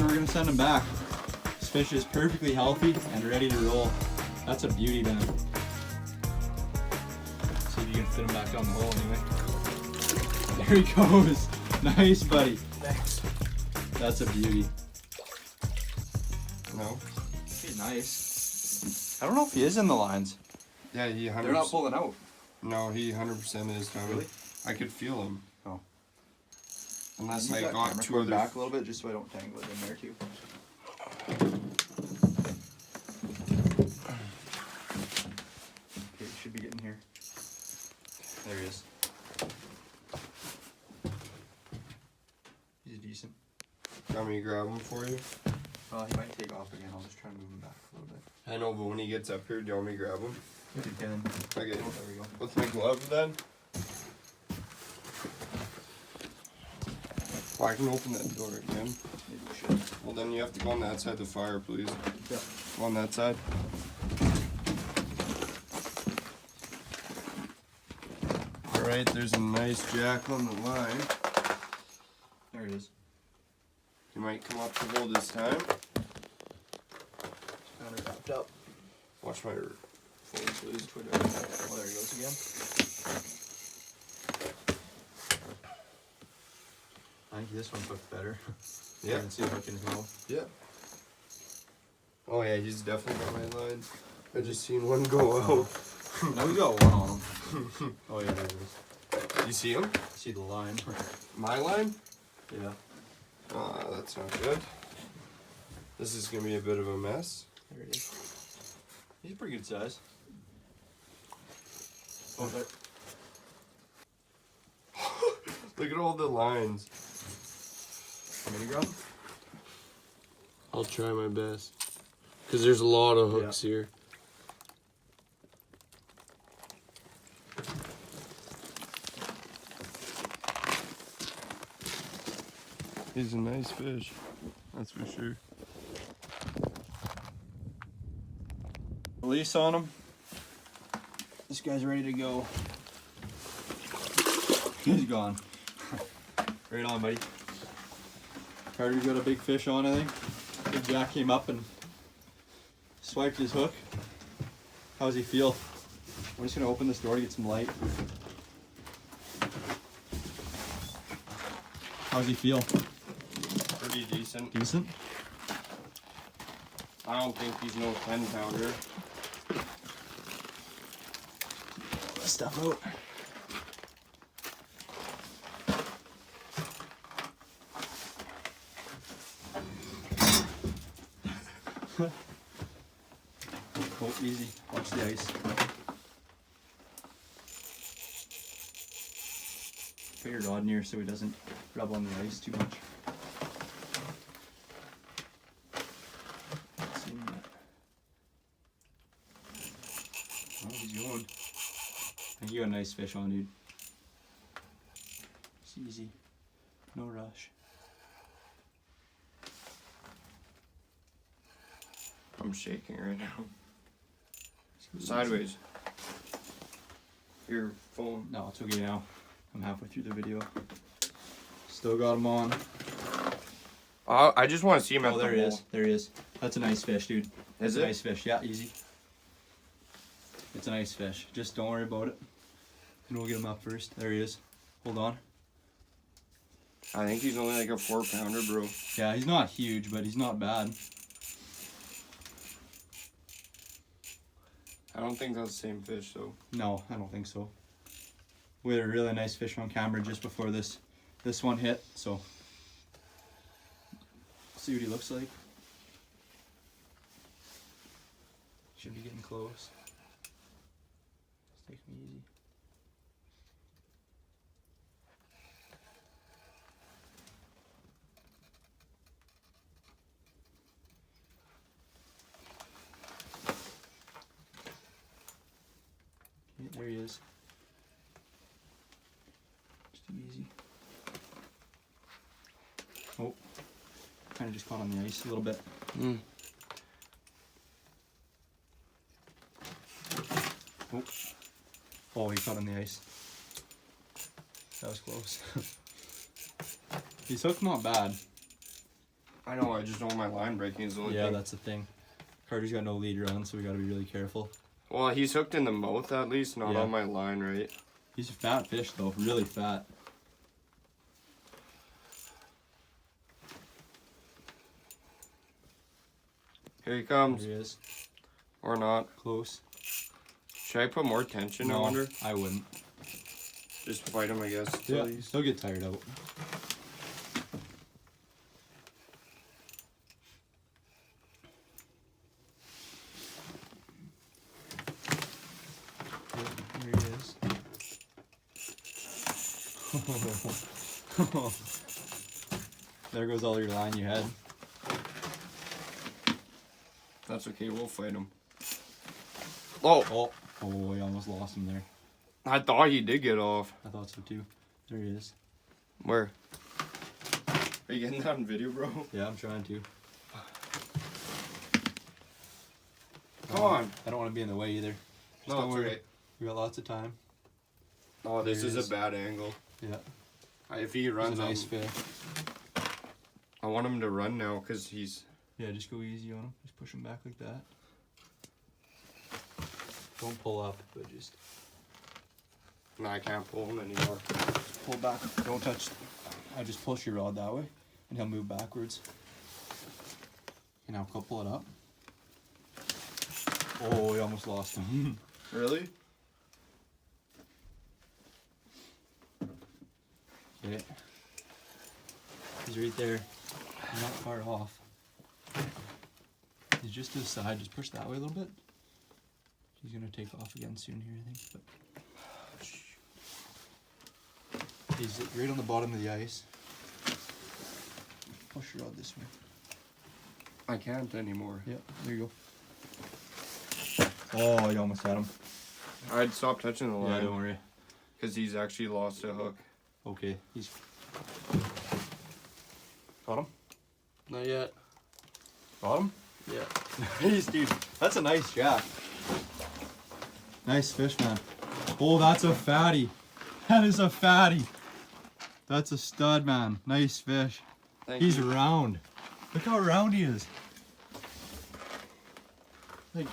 and we're gonna send him back. This fish is perfectly healthy and ready to roll. That's a beauty, man. See if you can fit him back down the hole anyway. There he goes. Nice, buddy. Thanks. That's a beauty. No. He's nice. I don't know if he is in the lines. Yeah, he 100%. They're not pulling out. No, he 100% is, Tommy. Really? I could feel him. Oh. Unless I got two other... back a little bit just so I don't tangle it in there too. Okay, should be getting here. There he is. He's decent. Want me to grab him for you? Well, he might take off again. I'll just try and move him back a little bit. I know, but when he gets up here, do you want me to grab him? If you can. Okay. Oh, there we go. With my glove then? Well, I can open that door again. Maybe we should. Well, then you have to go on that side of the fire, please. Yeah. Go on that side. Alright, there's a nice jack on the line. There it is. You might come up to hold this time. Got her wrapped up. Watch my phone, please. Oh, there he goes again. I think this one hooked better. Yeah. You can see the hook in his mouth. Yeah. Oh yeah, he's definitely got my line. I just seen one go out. Now we got one on him. Oh yeah, there it is. You see him? See the line? My line? Yeah. That's not good. This is gonna be a bit of a mess. There it is. He's a pretty good size. Oh, there. Look at all the lines. Want me to grab him? I'll try my best. Because there's a lot of hooks here. He's a nice fish. That's for sure. Release on him. This guy's ready to go. He's gone. Right on, buddy. Carter got a big fish on, I think. Big Jack came up and swiped his hook. How does he feel? I'm just gonna open this door to get some light. How does he feel? Pretty decent. Decent? I don't think he's no 10-pounder. This stuff out. Oh, easy. Watch the ice. Put your rod near so he doesn't rub on the ice too much. See him yet. Oh, he's going. I think you got a nice fish on, dude. It's easy. No rush. I'm shaking right now. Sideways. Your phone. No, it's okay now. I'm halfway through the video. Still got him on. I just want to see him at Oh, the there he hole. is. There he is. That's a nice fish, dude. That's Is a it? nice fish. Yeah, easy. It's a nice fish. Just don't worry about it. And we'll get him up first. There he is. Hold on. I think he's only like a 4-pounder, bro. Yeah, he's not huge, but he's not bad. I don't think that's the same fish, though. No, I don't think so. We had a really nice fish on camera just before this one hit, so see what he looks like. Should be getting close. Just take him easy. Okay, there he is. Just easy. Oh, kind of just caught on the ice a little bit. Mm. Oh. Oh, he caught on the ice. That was close. His hook's not bad. I know, I just don't want my line breaking is the only Yeah, thing. that's the thing. Carter's got no leader on, so we gotta be really careful. Well, he's hooked in the mouth at least, not Yeah. on my line, right? He's a fat fish though, really fat. Here he comes. There he is. Or not. Close. Should I put more tension, I wonder? I wouldn't. Just fight him, I guess. Yeah, he'll get tired out. There he is. There goes all your line you had. That's okay, we'll fight him. Oh! Oh, you almost lost him there. I thought he did get off. I thought so too. There he is. Where? Are you getting that on video, bro? Yeah, I'm trying to. Come on. I don't want to be in the way either. Just No, don't it's worry. alright. We got lots of time. Oh, this There is he is. a bad angle. Yeah. If he He's runs, a nice fish. I want him to run now because he's... Yeah, just go easy on him. Just push him back like that. Don't pull up, but just No, I can't pull him anymore. pull back. Don't touch. I just push your rod that way, and he'll move backwards. And now go pull it up. Oh, we almost lost him. Really? Okay. He's right there. He's not far off. He's just to the side. Just push that way a little bit. He's gonna take off again soon here, I think. But he's right on the bottom of the ice. Push your rod this way. I can't anymore. Yep, there you go. Oh, you almost had him. I'd stop touching the Yeah, line don't worry. because he's actually lost a hook. Okay, he's got him. Not yet. Got him. Yeah. Nice, dude. That's a nice jack. Nice fish, man. Oh, that's a fatty. That is a fatty. That's a stud, man. Nice fish. Thank He's you. round. Look how round he is. Like,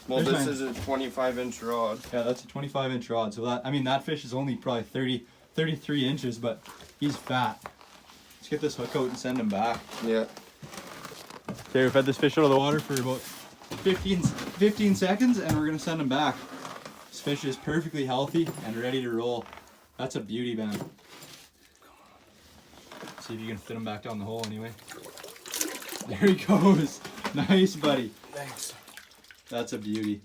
Well, there's this my- is a 25-inch rod. yeah, that's a 25-inch rod. So that, I mean, that fish is only probably 33 inches, but he's fat. Let's get this hook out and send him back. Yeah. Okay, we've had this fish out of the water for about 15 seconds, and we're gonna send him back. This fish is perfectly healthy and ready to roll. That's a beauty, man. See if you can fit him back down the hole anyway. There he goes. Nice, buddy. Thanks. That's a beauty.